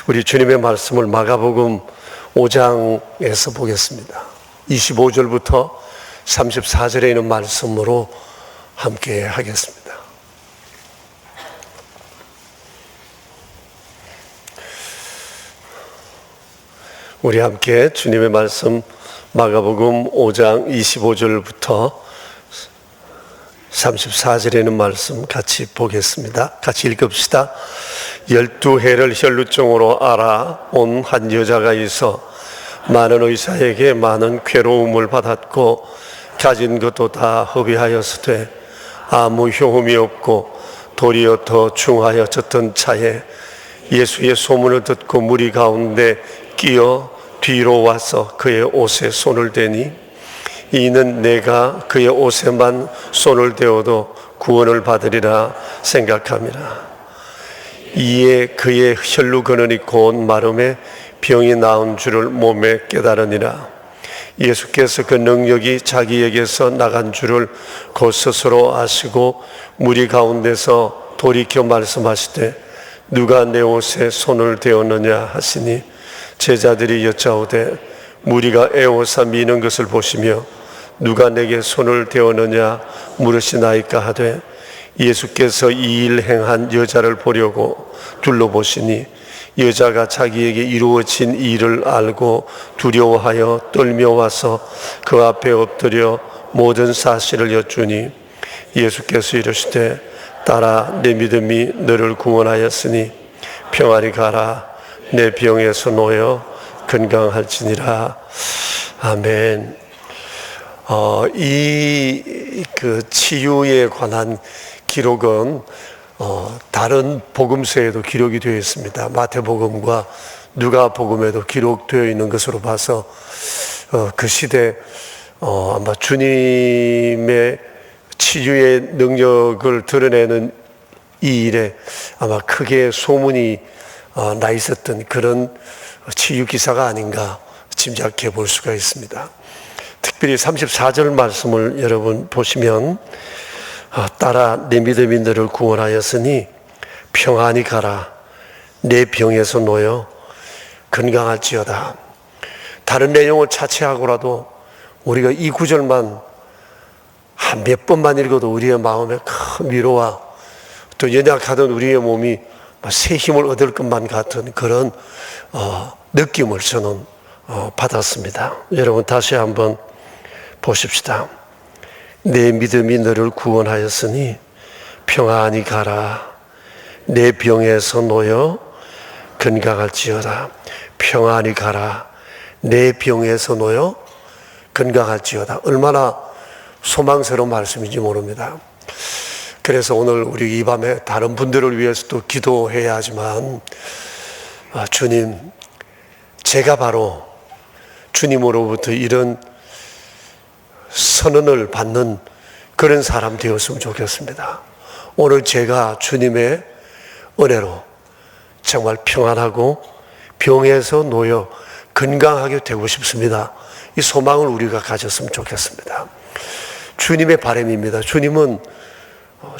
우리 주님의 말씀을 마가복음 5장에서 보겠습니다. 25절부터 34절에 있는 말씀으로 함께 하겠습니다. 우리 함께 주님의 말씀 마가복음 5장 25절부터 34절에 있는 말씀 같이 보겠습니다. 같이 읽읍시다. 12해를 혈루증으로 알아온 한 여자가 있어 많은 의사에게 많은 괴로움을 받았고 가진 것도 다 허비하였으되 아무 효험이 없고 도리어 더 중하여졌던 차에 예수의 소문을 듣고 무리 가운데 끼어 뒤로 와서 그의 옷에 손을 대니 이는 내가 그의 옷에만 손을 대어도 구원을 받으리라 생각함이라. 이에 그의 혈루 근원이 곧 마름에 병이 나은 줄을 몸에 깨달으니라. 예수께서 그 능력이 자기에게서 나간 줄을 곧 스스로 아시고 무리 가운데서 돌이켜 말씀하시되 누가 내 옷에 손을 대었느냐 하시니 제자들이 여짜오되 무리가 에워싸 미는 것을 보시며 누가 내게 손을 대었느냐 물으시나이까 하되 예수께서 이 일 행한 여자를 보려고 둘러보시니 여자가 자기에게 이루어진 일을 알고 두려워하여 떨며 와서 그 앞에 엎드려 모든 사실을 여쭈니 예수께서 이르시되 딸아 내 믿음이 너를 구원하였으니 평안히 가라 내 병에서 놓여 건강할지니라. 아멘. 이 치유에 관한 기록은 다른 복음서에도 기록이 되어 있습니다. 마태복음과 누가복음에도 기록되어 있는 것으로 봐서 그 시대 아마 주님의 치유의 능력을 드러내는 이 일에 아마 크게 소문이 나 있었던 그런 치유 기사가 아닌가 짐작해 볼 수가 있습니다. 특별히 34절 말씀을 여러분 보시면 딸아 내 믿음이 너를 구원하였으니 평안히 가라 내 병에서 놓여 건강할지어다. 다른 내용을 차치하고라도 우리가 이 구절만 한 몇 번만 읽어도 우리의 마음에 큰 위로와 또 연약하던 우리의 몸이 새 힘을 얻을 것만 같은 그런 느낌을 저는 받았습니다. 여러분 다시 한번 보십시다. 내 믿음이 너를 구원하였으니 평안히 가라 내 병에서 놓여 건강할지어다. 평안히 가라 내 병에서 놓여 건강할지어다. 얼마나 소망스러운 말씀인지 모릅니다. 그래서 오늘 우리 이 밤에 다른 분들을 위해서도 기도해야 하지만 주님 제가 바로 주님으로부터 이런 선언을 받는 그런 사람 되었으면 좋겠습니다. 오늘 제가 주님의 은혜로 정말 평안하고 병에서 놓여 건강하게 되고 싶습니다. 이 소망을 우리가 가졌으면 좋겠습니다. 주님의 바람입니다. 주님은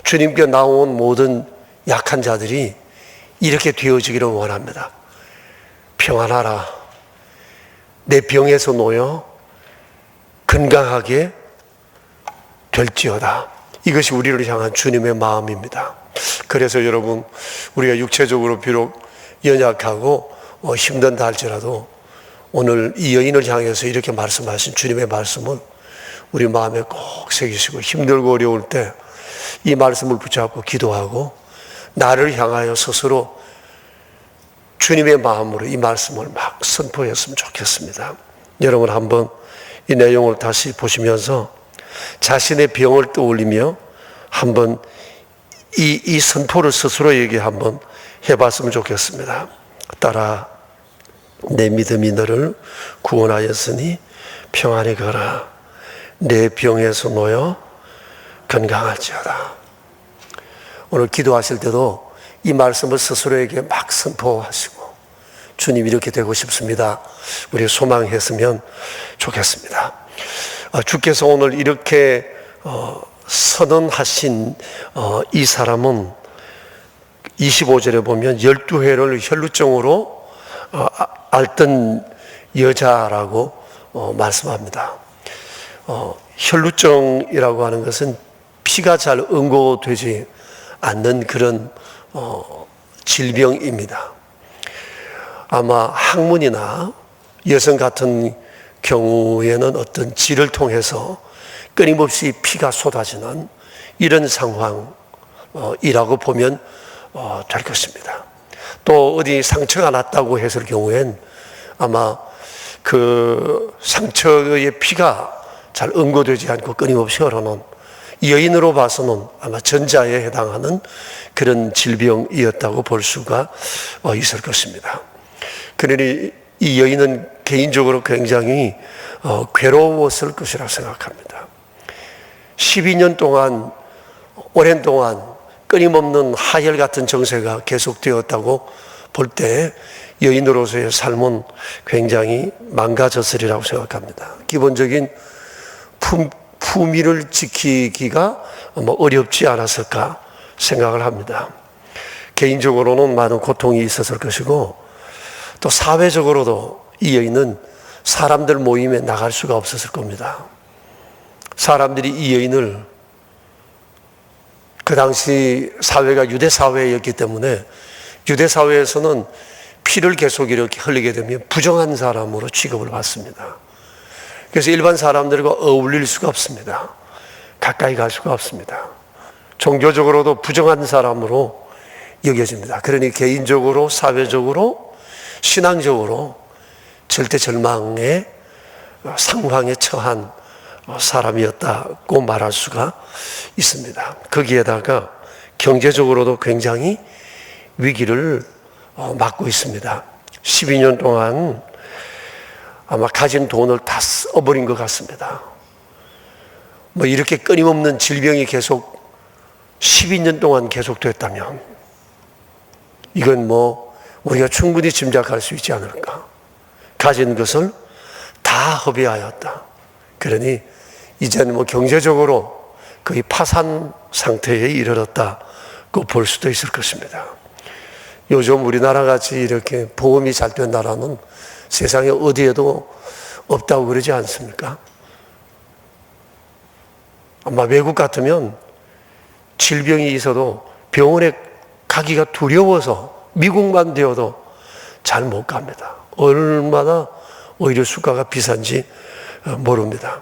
주님께 나온 모든 약한 자들이 이렇게 되어지기를 원합니다. 평안하라 내 병에서 놓여 건강하게 될지어다. 이것이 우리를 향한 주님의 마음입니다. 그래서 여러분 우리가 육체적으로 비록 연약하고 힘든다 할지라도 오늘 이 여인을 향해서 이렇게 말씀하신 주님의 말씀은 우리 마음에 꼭 새기시고 힘들고 어려울 때 이 말씀을 붙잡고 기도하고 나를 향하여 스스로 주님의 마음으로 이 말씀을 막 선포했으면 좋겠습니다. 여러분 한번 이 내용을 다시 보시면서 자신의 병을 떠올리며 한번 이 선포를 스스로에게 한번 해봤으면 좋겠습니다. 딸아 내 믿음이 너를 구원하였으니 평안히 가라 내 병에서 놓여 건강할지어다. 오늘 기도하실 때도 이 말씀을 스스로에게 막 선포하시고 주님 이렇게 되고 싶습니다. 우리 소망했으면 좋겠습니다. 주께서 오늘 이렇게 선언하신 이 사람은 25절에 보면 12회를 혈루증으로 앓던 여자라고 말씀합니다. 혈루증이라고 하는 것은 피가 잘 응고되지 않는 그런 질병입니다. 아마 학문이나 여성 같은 경우에는 어떤 질을 통해서 끊임없이 피가 쏟아지는 이런 상황이라고 보면 될 것입니다. 또 어디 상처가 났다고 했을 경우엔 아마 그 상처의 피가 잘 응고되지 않고 끊임없이 흐르는, 여인으로 봐서는 아마 전자에 해당하는 그런 질병이었다고 볼 수가 있을 것입니다. 그러니 이 여인은 개인적으로 굉장히 괴로웠을 것이라 생각합니다. 12년 동안, 오랜 동안 끊임없는 하혈 같은 정세가 계속되었다고 볼 때 여인으로서의 삶은 굉장히 망가졌으리라고 생각합니다. 기본적인 품위를 지키기가 어렵지 않았을까 생각을 합니다. 개인적으로는 많은 고통이 있었을 것이고, 또 사회적으로도 이 여인은 사람들 모임에 나갈 수가 없었을 겁니다. 사람들이 이 여인을, 그 당시 사회가 유대 사회였기 때문에 유대 사회에서는 피를 계속 이렇게 흘리게 되면 부정한 사람으로 취급을 받습니다. 그래서 일반 사람들과 어울릴 수가 없습니다. 가까이 갈 수가 없습니다. 종교적으로도 부정한 사람으로 여겨집니다. 그러니 개인적으로, 사회적으로, 신앙적으로 절대 절망의 상황에 처한 사람이었다고 말할 수가 있습니다. 거기에다가 경제적으로도 굉장히 위기를 맞고 있습니다. 12년 동안 아마 가진 돈을 다 써버린 것 같습니다. 이렇게 끊임없는 질병이 계속 12년 동안 계속됐다면 이건 우리가 충분히 짐작할 수 있지 않을까. 가진 것을 다 허비하였다. 그러니 이제는 경제적으로 거의 파산 상태에 이르렀다고 볼 수도 있을 것입니다. 요즘 우리나라 같이 이렇게 보험이 잘 된 나라는 세상에 어디에도 없다고 그러지 않습니까? 아마 외국 같으면 질병이 있어도 병원에 가기가 두려워서 미국만 되어도 잘 못 갑니다. 얼마나 오히려 수가가 비싼지 모릅니다.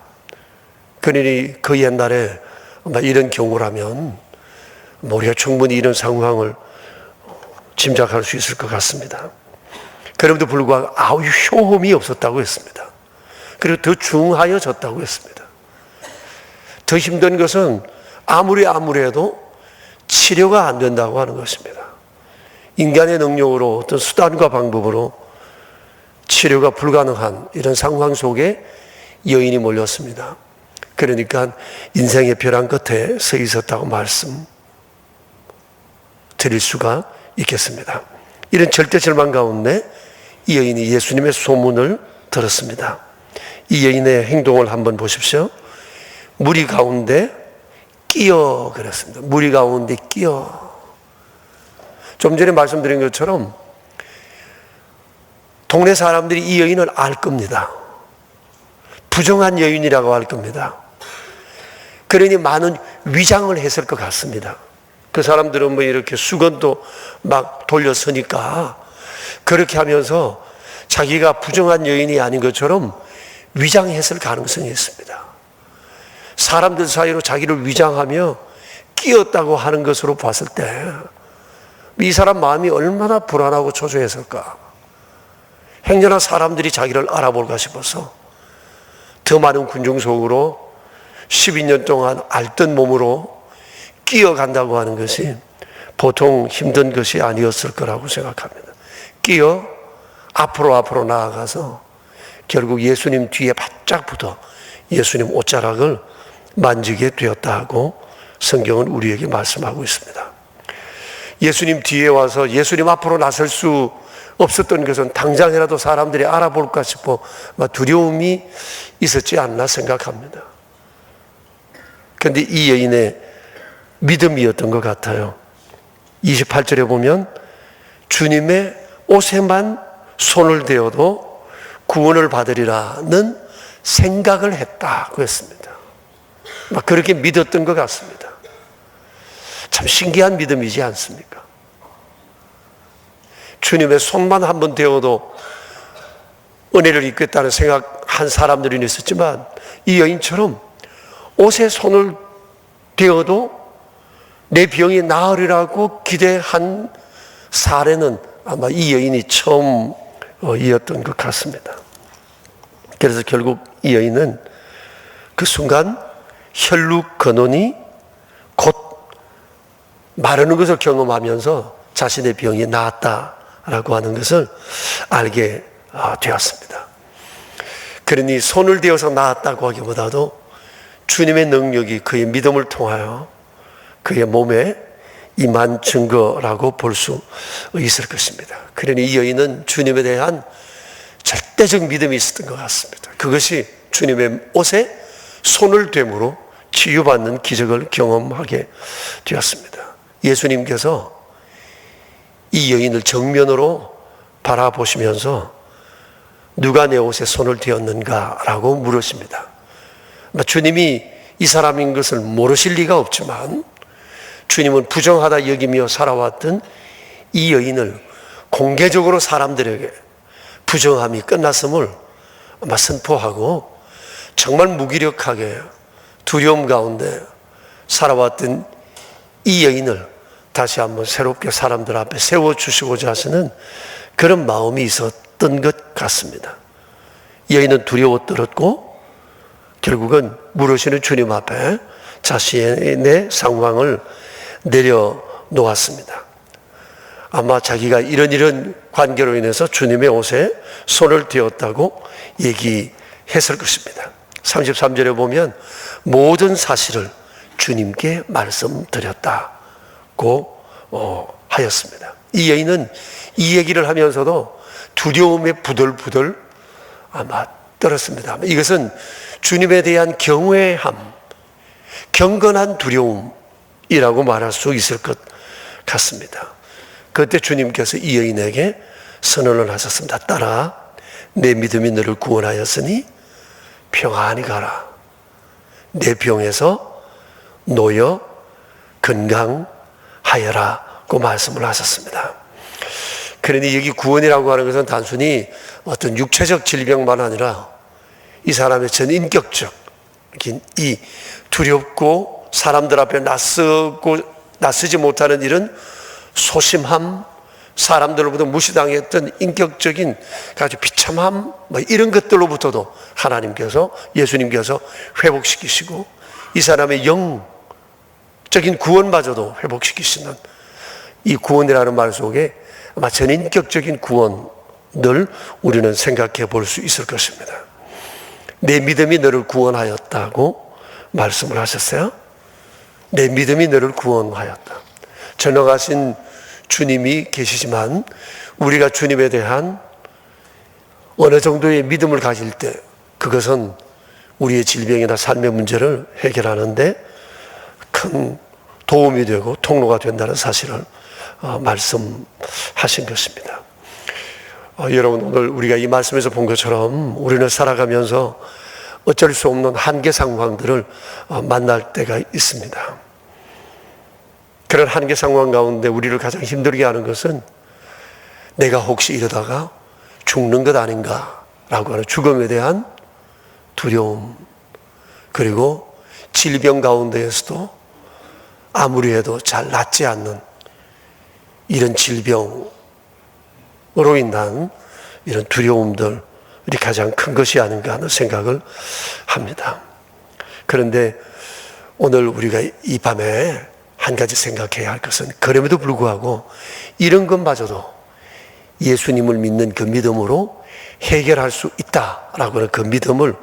그러니 그 옛날에 아마 이런 경우라면 우리가 충분히 이런 상황을 짐작할 수 있을 것 같습니다. 그럼에도 불구하고 효험이 없었다고 했습니다. 그리고 더 중하여졌다고 했습니다. 더 힘든 것은 아무리 해도 치료가 안 된다고 하는 것입니다. 인간의 능력으로 어떤 수단과 방법으로 치료가 불가능한 이런 상황 속에 여인이 몰렸습니다. 그러니까 인생의 벼랑 끝에 서 있었다고 말씀 드릴 수가 있겠습니다. 이런 절대 절망 가운데 이 여인이 예수님의 소문을 들었습니다. 이 여인의 행동을 한번 보십시오. 무리 가운데 끼어 그랬습니다. 무리 가운데 끼어. 좀 전에 말씀드린 것처럼 동네 사람들이 이 여인을 알 겁니다. 부정한 여인이라고 할 겁니다. 그러니 많은 위장을 했을 것 같습니다. 그 사람들은 이렇게 수건도 막 돌려서니까 그렇게 하면서 자기가 부정한 여인이 아닌 것처럼 위장했을 가능성이 있습니다. 사람들 사이로 자기를 위장하며 끼었다고 하는 것으로 봤을 때 이 사람 마음이 얼마나 불안하고 초조했을까. 행여나 사람들이 자기를 알아볼까 싶어서 더 많은 군중 속으로 12년 동안 앓던 몸으로 끼어간다고 하는 것이 보통 힘든 것이 아니었을 거라고 생각합니다. 끼어 앞으로 나아가서 결국 예수님 뒤에 바짝 붙어 예수님 옷자락을 만지게 되었다고 성경은 우리에게 말씀하고 있습니다. 예수님 뒤에 와서 예수님 앞으로 나설 수 없었던 것은 당장이라도 사람들이 알아볼까 싶어 두려움이 있었지 않나 생각합니다. 그런데 이 여인의 믿음이었던 것 같아요. 28절에 보면 주님의 옷에만 손을 대어도 구원을 받으리라는 생각을 했다고 했습니다. 막 그렇게 믿었던 것 같습니다. 참 신기한 믿음이지 않습니까? 주님의 손만 한번 대어도 은혜를 입겠다는 생각한 사람들이 있었지만, 이 여인처럼 옷에 손을 대어도 내 병이 나으리라고 기대한 사례는 아마 이 여인이 처음이었던 것 같습니다. 그래서 결국 이 여인은 그 순간 혈육 근원이 곧 마르는 것을 경험하면서 자신의 병이 나았다라고 하는 것을 알게 되었습니다. 그러니 손을 대어서 나았다고 하기보다도 주님의 능력이 그의 믿음을 통하여 그의 몸에 임한 증거라고 볼 수 있을 것입니다. 그러니 이 여인은 주님에 대한 절대적 믿음이 있었던 것 같습니다. 그것이 주님의 옷에 손을 댐으로 치유받는 기적을 경험하게 되었습니다. 예수님께서 이 여인을 정면으로 바라보시면서 누가 내 옷에 손을 대었는가? 라고 물으십니다. 주님이 이 사람인 것을 모르실 리가 없지만 주님은 부정하다 여기며 살아왔던 이 여인을 공개적으로 사람들에게 부정함이 끝났음을 아마 선포하고 정말 무기력하게 두려움 가운데 살아왔던 이 여인을 다시 한번 새롭게 사람들 앞에 세워주시고자 하시는 그런 마음이 있었던 것 같습니다. 여인은 두려워 떨었고 결국은 물으시는 주님 앞에 자신의 상황을 내려놓았습니다. 아마 자기가 이런 관계로 인해서 주님의 옷에 손을 대었다고 얘기했을 것입니다. 33절에 보면 모든 사실을 주님께 말씀드렸다고 하였습니다. 이 여인은 이 얘기를 하면서도 두려움에 부들부들 아마 떨었습니다. 이것은 주님에 대한 경외함, 경건한 두려움이라고 말할 수 있을 것 같습니다. 그때 주님께서 이 여인에게 선언을 하셨습니다. 딸아, 내 믿음이 너를 구원하였으니 평안히 가라. 내 병에서 놓여 건강하여라고 말씀을 하셨습니다. 그러니 여기 구원이라고 하는 것은 단순히 어떤 육체적 질병만 아니라 이 사람의 전 인격적, 이 두렵고 사람들 앞에 낯서지 못하는 이런 소심함, 사람들로부터 무시당했던 인격적인 아주 비참함, 이런 것들로부터도 하나님께서, 예수님께서 회복시키시고 이 사람의 영적인 구원마저도 회복시키시는 이 구원이라는 말 속에 아마 전인격적인 구원을 우리는 생각해 볼 수 있을 것입니다. 내 믿음이 너를 구원하였다고 말씀을 하셨어요. 내 믿음이 너를 구원하였다. 전능하신 주님이 계시지만 우리가 주님에 대한 어느 정도의 믿음을 가질 때 그것은 우리의 질병이나 삶의 문제를 해결하는데 큰 도움이 되고 통로가 된다는 사실을 말씀하신 것입니다. 여러분, 오늘 우리가 이 말씀에서 본 것처럼 우리는 살아가면서 어쩔 수 없는 한계 상황들을 만날 때가 있습니다. 그런 한계 상황 가운데 우리를 가장 힘들게 하는 것은 내가 혹시 이러다가 죽는 것 아닌가라고 하는 죽음에 대한 두려움, 그리고 질병 가운데에서도 아무리 해도 잘 낫지 않는 이런 질병으로 인한 이런 두려움들이 가장 큰 것이 아닌가 하는 생각을 합니다. 그런데 오늘 우리가 이 밤에 한 가지 생각해야 할 것은 그럼에도 불구하고 이런 것마저도 예수님을 믿는 그 믿음으로 해결할 수 있다라고 하는 그 믿음을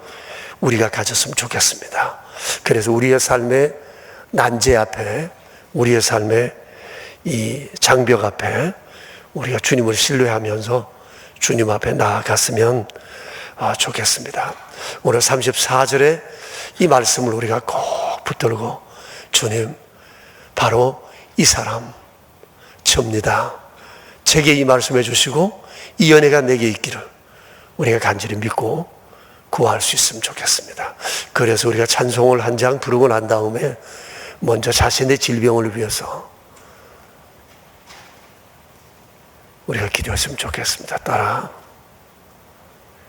우리가 가졌으면 좋겠습니다. 그래서 우리의 삶의 난제 앞에, 우리의 삶의 이 장벽 앞에 우리가 주님을 신뢰하면서 주님 앞에 나아갔으면 좋겠습니다. 오늘 34절에 이 말씀을 우리가 꼭 붙들고 주님, 바로 이 사람 접니다. 제게 이 말씀해 주시고 이 은혜가 내게 있기를 우리가 간절히 믿고 구할 수 있으면 좋겠습니다. 그래서 우리가 찬송을 한 장 부르고 난 다음에 먼저 자신의 질병을 위해서 우리가 기도했으면 좋겠습니다. 따라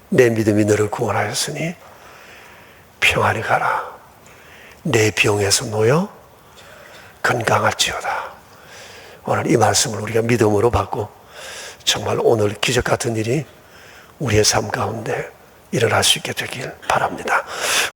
내 믿음이 너를 구원하였으니 평안히 가라. 내 병에서 놓여 건강할지어다. 오늘 이 말씀을 우리가 믿음으로 받고 정말 오늘 기적 같은 일이 우리의 삶 가운데 일어날 수 있게 되길 바랍니다.